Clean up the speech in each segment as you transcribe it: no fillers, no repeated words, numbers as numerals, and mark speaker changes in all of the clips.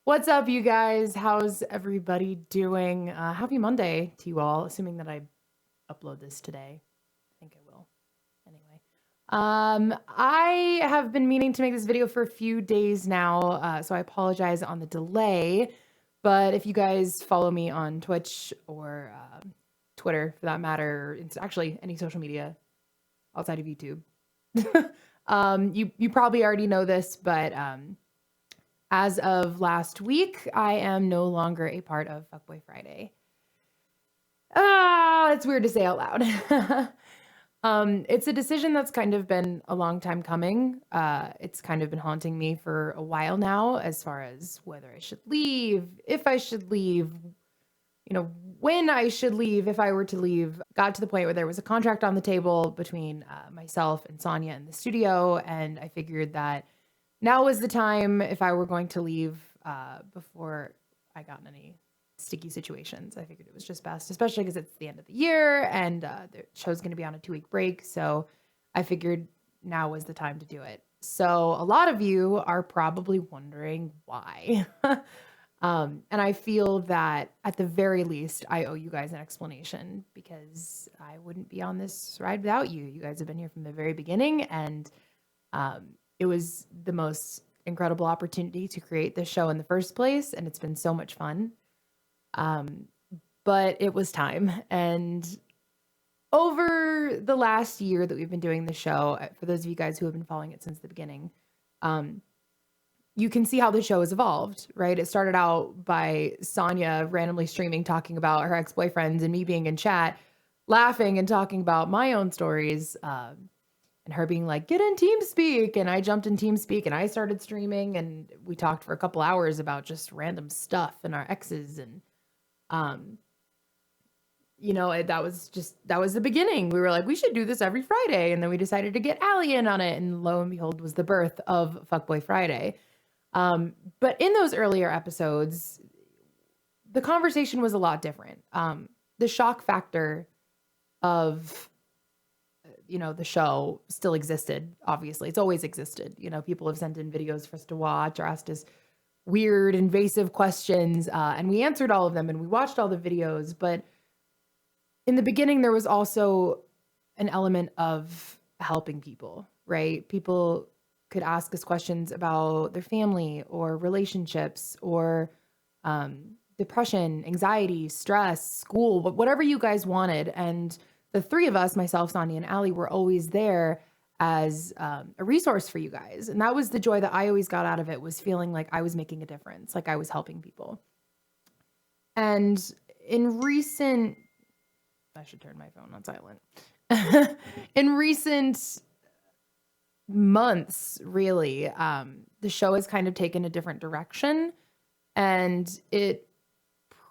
Speaker 1: What's up, you guys? How's everybody doing? Happy Monday to you all, assuming that I upload this today. I think I will. Anyway, I have been meaning to make this video for a few days now, so I apologize on the delay. But if you guys follow me on Twitch or Twitter, for that matter, it's actually any social media outside of YouTube, you probably already know this, but as of last week, I am no longer a part of Fuckboy Friday. It's weird to say out loud. It's a decision that's kind of been a long time coming. It's kind of been haunting me for a while now, as far as whether I should leave, if I should leave, when I should leave, if I were to leave. Got to the point where there was a contract on the table between myself and Sonia in the studio, and I figured that now was the time if I were going to leave before I got in any sticky situations. I figured it was just best, especially because it's the end of the year and the show's going to be on a 2-week break. So I figured now was the time to do it. So a lot of you are probably wondering why. And I feel that at the very least, I owe you guys an explanation, because I wouldn't be on this ride without you. You guys have been here from the very beginning, and it was the most incredible opportunity to create this show in the first place, and it's been so much fun. But it was time. And over the last year that we've been doing the show, for those of you guys who have been following it since the beginning, you can see how the show has evolved, right? It started out by Sonia randomly streaming, talking about her ex-boyfriends, and me being in chat, laughing and talking about my own stories, and her being like, get in TeamSpeak. And I jumped in TeamSpeak and I started streaming, and we talked for a couple hours about just random stuff and our exes. And, that was the beginning. We were like, we should do this every Friday. And then we decided to get Allie in on it. And lo and behold was the birth of Fuckboy Friday. But in those earlier episodes, the conversation was a lot different. The shock factor of the show still existed. Obviously, it's always existed. People have sent in videos for us to watch or asked us weird, invasive questions, and we answered all of them, and we watched all the videos. But in the beginning, there was also an element of helping people, right? People could ask us questions about their family or relationships or depression, anxiety, stress, school, whatever you guys wanted. And the three of us, myself, Sonia, and Allie, were always there as a resource for you guys. And that was the joy that I always got out of it, was feeling like I was making a difference, like I was helping people. And I should turn my phone on silent. In recent months, really, the show has kind of taken a different direction. And it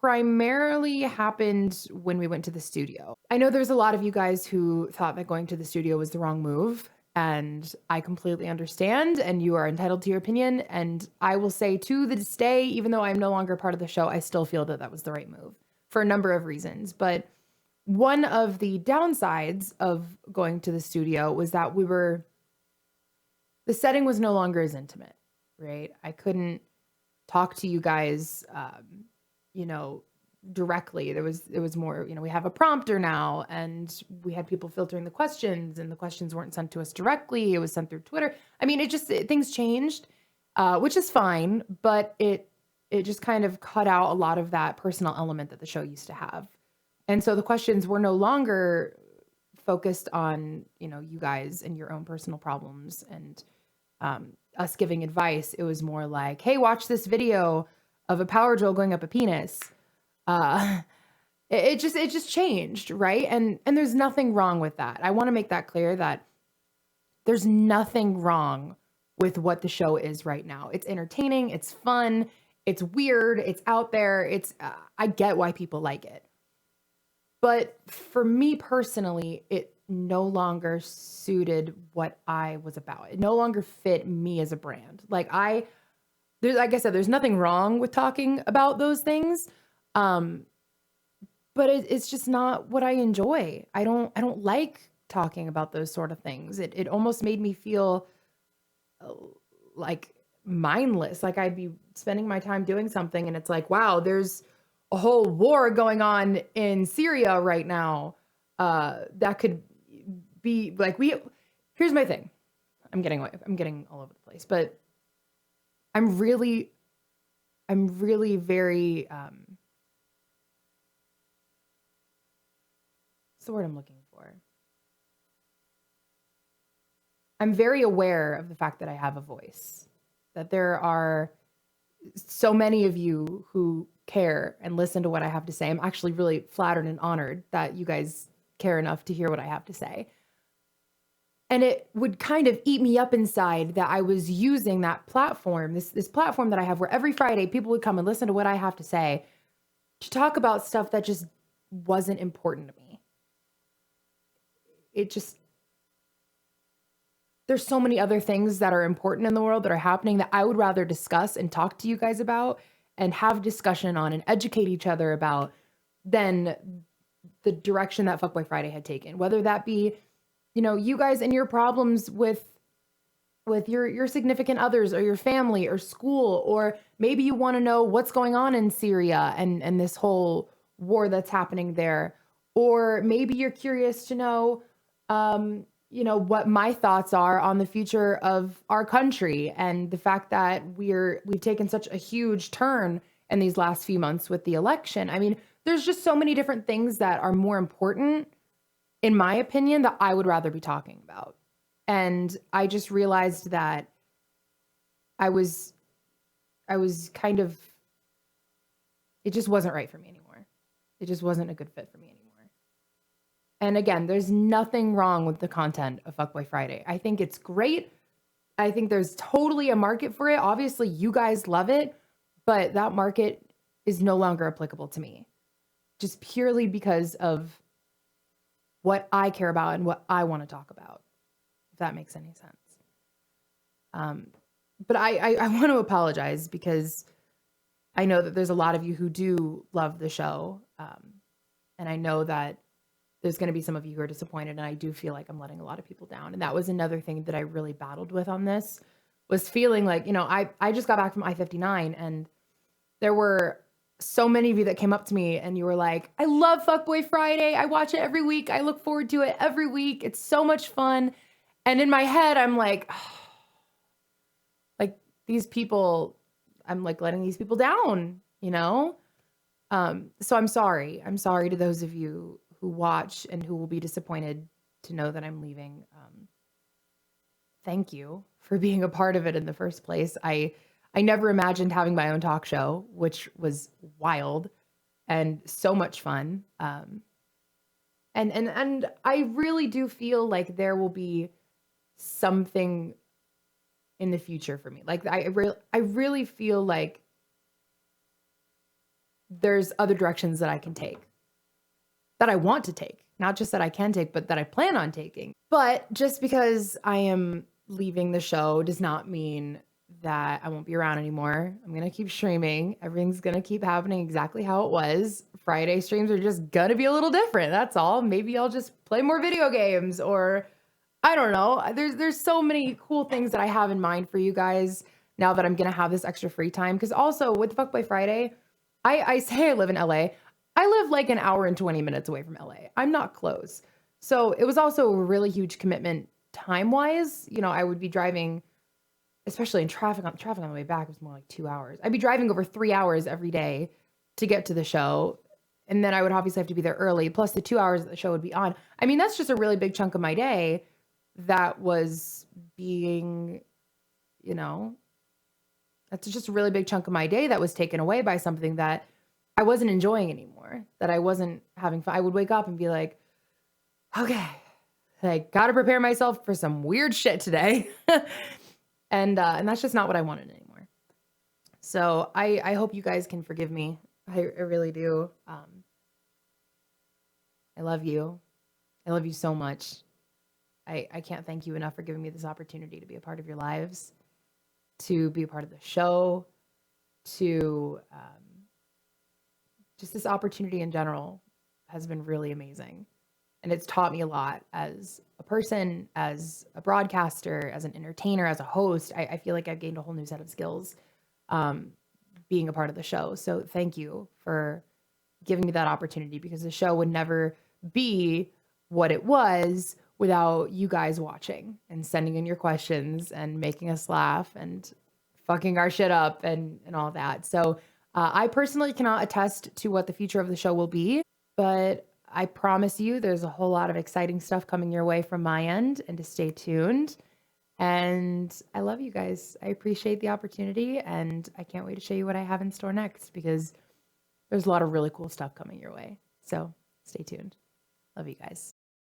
Speaker 1: primarily happened when we went to the studio. I know there's a lot of you guys who thought that going to the studio was the wrong move, and I completely understand, and you are entitled to your opinion. And I will say, to this day, even though I'm no longer part of the show, I still feel that that was the right move for a number of reasons. But one of the downsides of going to the studio was that the setting was no longer as intimate, right? I couldn't talk to you guys, directly. It was more, we have a prompter now, and we had people filtering the questions, and the questions weren't sent to us directly. It was sent through Twitter. I mean, things changed, which is fine, but it just kind of cut out a lot of that personal element that the show used to have. And so the questions were no longer focused on, you guys and your own personal problems and us giving advice. It was more like, hey, watch this video of a power drill going up a penis. It just changed, right? And there's nothing wrong with that. I want to make that clear, that there's nothing wrong with what the show is right now. It's entertaining, it's fun, it's weird, it's out there. I get why people like it. But for me personally, it no longer suited what I was about. It no longer fit me as a brand. Like I said, there's nothing wrong with talking about those things. But it's just not what I enjoy. I don't like talking about those sort of things. It almost made me feel like mindless. Like I'd be spending my time doing something and it's like, wow, there's a whole war going on in Syria right now. That could be like here's my thing. I'm getting all over the place, but I'm really very what's the word I'm looking for? I'm very aware of the fact that I have a voice, that there are so many of you who care and listen to what I have to say. I'm actually really flattered and honored that you guys care enough to hear what I have to say. And it would kind of eat me up inside that I was using that platform, this platform that I have where every Friday people would come and listen to what I have to say to talk about stuff that just wasn't important to me. There's so many other things that are important in the world that are happening that I would rather discuss and talk to you guys about and have discussion on and educate each other about than the direction that Fuckboy Friday had taken. Whether that be, you guys and your problems with your significant others or your family or school, or maybe you want to know what's going on in Syria and this whole war that's happening there. Or maybe you're curious to know, what my thoughts are on the future of our country and the fact that we've taken such a huge turn in these last few months with the election. I mean, there's just so many different things that are more important, in my opinion, that I would rather be talking about. And I just realized that I was kind of, it just wasn't right for me anymore. It just wasn't a good fit for me anymore. And again, there's nothing wrong with the content of Fuckboy Friday. I think it's great. I think there's totally a market for it. Obviously, you guys love it, but that market is no longer applicable to me. Just purely because of what I care about and what I want to talk about, if that makes any sense. But I want to apologize because I know that there's a lot of you who do love the show. And I know that there's going to be some of you who are disappointed, and I do feel like I'm letting a lot of people down. And that was another thing that I really battled with on this, was feeling like, I just got back from I-59 and there were so many of you that came up to me and you were like, I love Fuckboy Friday. I watch it every week. I look forward to it every week. It's so much fun. And in my head, I'm like, like these people, I'm like letting these people down, So I'm sorry. I'm sorry to those of you who watch and who will be disappointed to know that I'm leaving. Thank you for being a part of it in the first place. I never imagined having my own talk show, which was wild and so much fun. And I really do feel like there will be something in the future for me. Like I really feel like there's other directions that I can take, that I want to take, not just that I can take, but that I plan on taking. But just because I am leaving the show does not mean that I won't be around anymore. I'm going to keep streaming. Everything's going to keep happening exactly how it was. Friday streams are just going to be a little different. That's all. Maybe I'll just play more video games, or I don't know. There's so many cool things that I have in mind for you guys now that I'm going to have this extra free time. Because also with Fuckboy Friday, I say I live in LA. I live like an hour and 20 minutes away from LA. I'm not close. So it was also a really huge commitment time-wise. I would be driving, especially in traffic on the way back, was more like 2 hours. I'd be driving over 3 hours every day to get to the show. And then I would obviously have to be there early, plus the 2 hours that the show would be on. I mean, that's just a really big chunk of my day that was being, that's just a really big chunk of my day that was taken away by something that I wasn't enjoying anymore, that I wasn't having fun. I would wake up and be like, okay, I got to prepare myself for some weird shit today. And that's just not what I wanted anymore. So I hope you guys can forgive me. I really do. I love you. I love you so much. I can't thank you enough for giving me this opportunity to be a part of your lives, to be a part of the show, to just this opportunity in general has been really amazing. And it's taught me a lot as a person, as a broadcaster, as an entertainer, as a host. I feel like I've gained a whole new set of skills um, being a part of the show. So thank you for giving me that opportunity, because the show would never be what it was without you guys watching and sending in your questions and making us laugh and fucking our shit up and all that. So I personally cannot attest to what the future of the show will be, but I promise you there's a whole lot of exciting stuff coming your way from my end, and to stay tuned. And I love you guys. I appreciate the opportunity, and I can't wait to show you what I have in store next, because there's a lot of really cool stuff coming your way. So stay tuned. Love you guys.